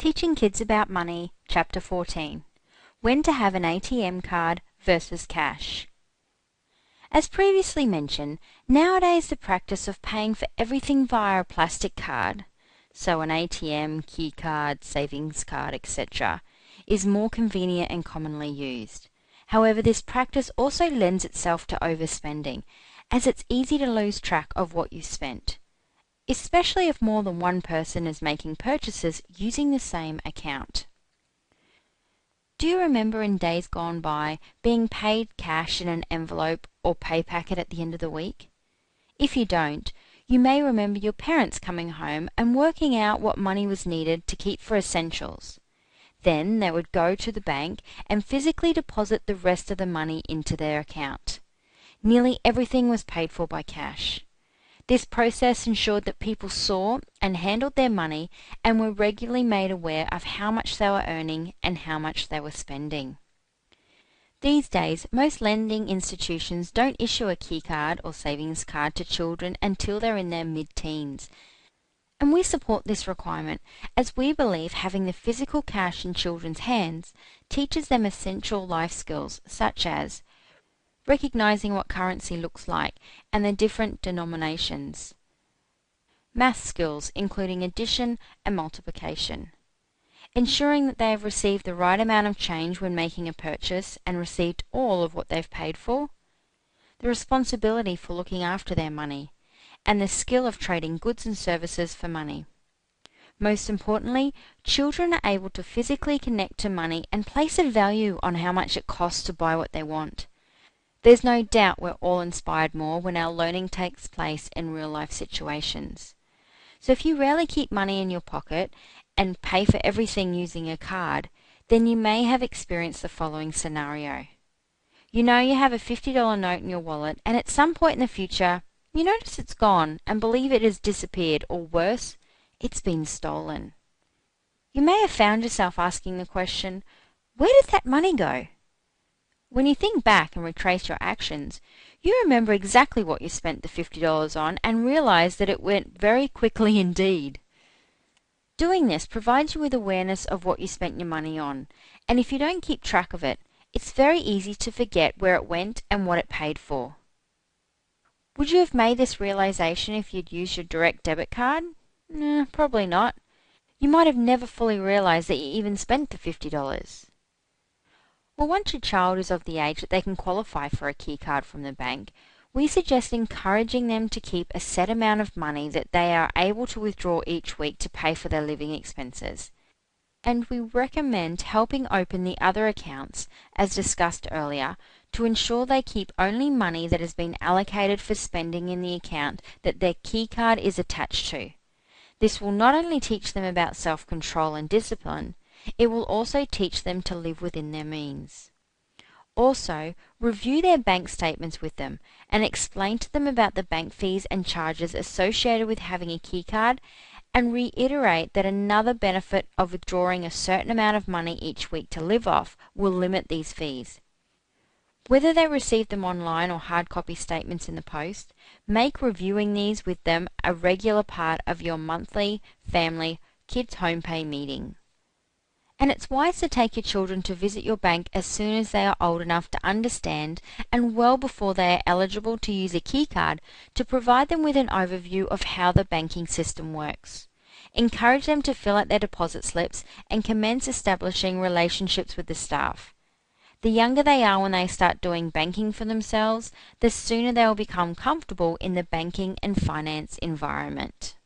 Teaching Kids About Money, Chapter 14. When to have an ATM card versus cash. As previously mentioned, nowadays the practice of paying for everything via a plastic card, so an ATM, key card, savings card, etc., is more convenient and commonly used. However, this practice also lends itself to overspending, as it's easy to lose track of what you spent, especially if more than one person is making purchases using the same account. Do you remember in days gone by being paid cash in an envelope or pay packet at the end of the week? If you don't, you may remember your parents coming home and working out what money was needed to keep for essentials. Then they would go to the bank and physically deposit the rest of the money into their account. Nearly everything was paid for by cash. This process ensured that people saw and handled their money and were regularly made aware of how much they were earning and how much they were spending. These days, most lending institutions don't issue a key card or savings card to children until they're in their mid-teens. And we support this requirement as we believe having the physical cash in children's hands teaches them essential life skills such as recognizing what currency looks like and the different denominations, math skills including addition and multiplication, ensuring that they have received the right amount of change when making a purchase and received all of what they've paid for, the responsibility for looking after their money, and the skill of trading goods and services for money. Most importantly, children are able to physically connect to money and place a value on how much it costs to buy what they want. There's no doubt we're all inspired more when our learning takes place in real-life situations. So if you rarely keep money in your pocket and pay for everything using a card, then you may have experienced the following scenario. You know you have a $50 note in your wallet, and at some point in the future, you notice it's gone and believe it has disappeared, or worse, it's been stolen. You may have found yourself asking the question, where did that money go? When you think back and retrace your actions, you remember exactly what you spent the $50 on and realize that it went very quickly indeed. Doing this provides you with awareness of what you spent your money on, and if you don't keep track of it, it's very easy to forget where it went and what it paid for. Would you have made this realization if you'd used your direct debit card? No, probably not. You might have never fully realized that you even spent the $50. Well, once your child is of the age that they can qualify for a key card from the bank, we suggest encouraging them to keep a set amount of money that they are able to withdraw each week to pay for their living expenses. And we recommend helping open the other accounts, as discussed earlier, to ensure they keep only money that has been allocated for spending in the account that their key card is attached to. This will not only teach them about self-control and discipline, it will also teach them to live within their means. Also, review their bank statements with them and explain to them about the bank fees and charges associated with having a key card, and reiterate that another benefit of withdrawing a certain amount of money each week to live off will limit these fees. Whether they receive them online or hard copy statements in the post, make reviewing these with them a regular part of your monthly family kids home pay meeting. And it's wise to take your children to visit your bank as soon as they are old enough to understand and well before they are eligible to use a key card to provide them with an overview of how the banking system works. Encourage them to fill out their deposit slips and commence establishing relationships with the staff. The younger they are when they start doing banking for themselves, the sooner they will become comfortable in the banking and finance environment.